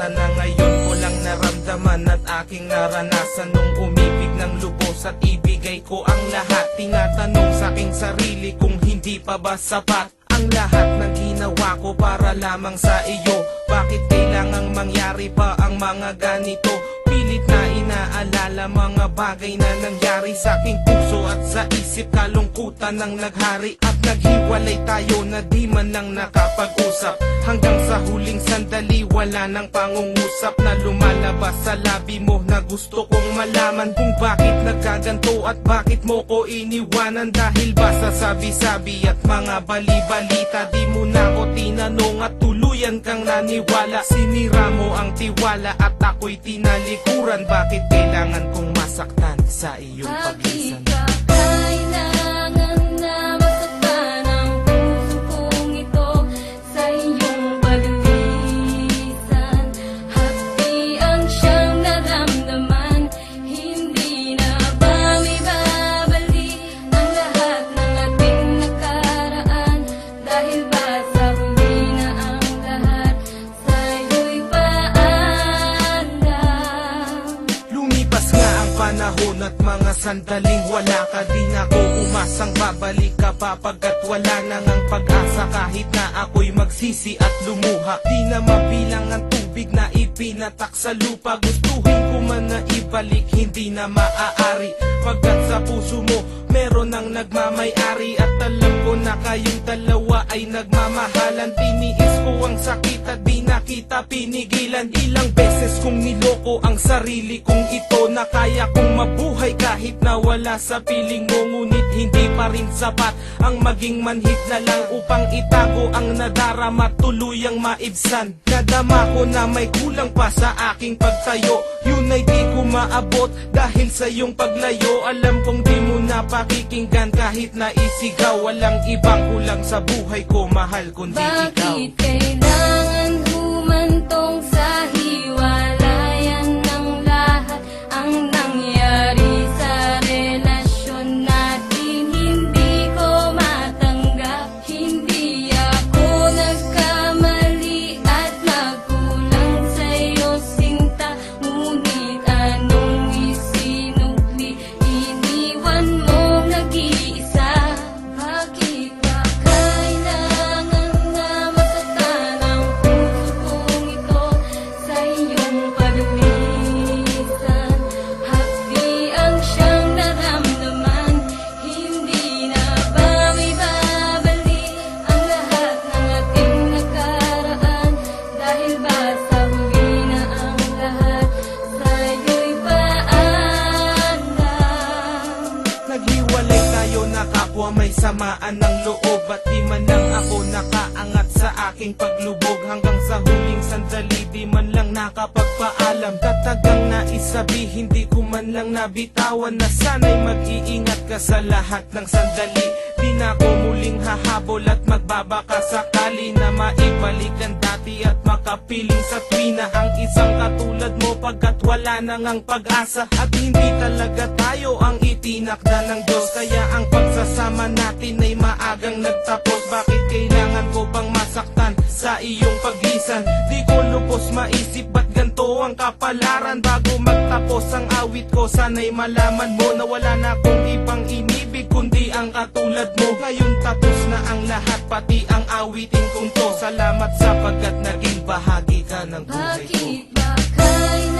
bata na ngayon ko lang naramdaman at aking naranasan nung umibig ng lubos at ibigay ko ang lahat. Tinatanong sa aking sarili kung hindi pa ba sapat ang lahat ng ginawa ko para lamang sa iyo. Bakit kailangang mangyari pa ang mga ganito? Pilit na inaalala mga bagay na nangyari sa aking puso at sa isip. Kalungkutan ng naghari at naghiwalay tayo na di man lang nakapag-usap. Hanggang sa huling sandali wala nang pangungusap na lumalabas sa labi mo na gusto kong malaman kung bakit nagkaganto at bakit mo ko iniwanan. Dahil ba sa sabi-sabi at mga bali-balita di mo na ko tinanong at tuluyan kang naniwala. Sinira mo ang tiwala at ako'y tinalikuran. Bakit kailangan kong masaktan sa iyong paglisan? Bakit ka kailangan na masaktan ang puso kong ito sa iyong paglisan? Hapdi ang siyang naramdaman, hindi na ba may babalik ang lahat ng ating nakaraan? Dahil ba sa huli na ang lahat sa'yo'y paalam? Lumipas nga ang panahon at mga sandaling wala ka. Di na ko umasang babalik ka pa pagkat wala nang ang pag-asa. Kahit na ako'y magsisi at lumuha, di na mabilang ang tubig na ipinatak sa lupa. Gustuhin ko man na ibalik, hindi na maaari pagkat sa puso mo meron nang nagmamay-ari. At alam ko na kayong dalawa ay nagmamahalan. Tiniis ko ang sakit at di na kita pinigilan. Ilang beses kong niloko ang sarili kong ito na kaya kong mabuhay kahit na wala sa piling mo. Ngunit hindi pa rin sapat ang maging manhid na lang upang itago ang nadarama, tuluyang maibsan. Nadama ko na may kulang pa sa aking pagtayo, yun ay di ko maabot dahil sa iyong paglayo. Alam kong di mo na pakikinggan kahit na isigaw. Walang ibang kulang sa buhay ko, mahal, kundi ikaw. Bakit kailangan humantong sa hiwalayan ng lahat ang nangyari sa relasyon natin? Hindi ko matanggap, hindi ako nagkamali at nagkulang sa'yo sinta. Ngunit anong isinukli, iniwan mong nag-iisa. Bakit ba kailangan na masaktan ang puso kong ito sa iyong paglisan? Hapdi ang siyang naramdaman, hindi na ba may babalik ang lahat ng ating nakaraan? Dahil ba sa huli na ang lahat sa'yo'y paalam? Naghiwalay tayo na kapwa may samaan ng loob at di man lang ako nakaangat sa aking paglubog. Hanggang sa huling sandali di man lang nakapagpaalam. Tatagang naisabi, hindi ko man lang nabitawan na sana'y mag-iingat ka sa lahat ng sandali. Di na ako muling hahabol at magbabaka sakali na maibalik ang dati at makapiling sa tuwina ang isang katulad mo pagkat wala nang ang pag-asa. At hindi talaga tayo ang itinakda ng Diyos, kaya ang pagsasama natin ay maagang nagtapos. Bakit kailangan ko pang masaktan sa iyong paglisan? Di ko lubos maisip ba't ganito ang kapalaran. Bago magtapos ang awit ko, sana'y malaman mo na wala na akong ibang inibig kundi ang katulad mo. Ngayon tapos na ang lahat, pati ang awitin kong to. Salamat sapagkat naging bahagi ka ng buhay ko. Bakit ba kailangan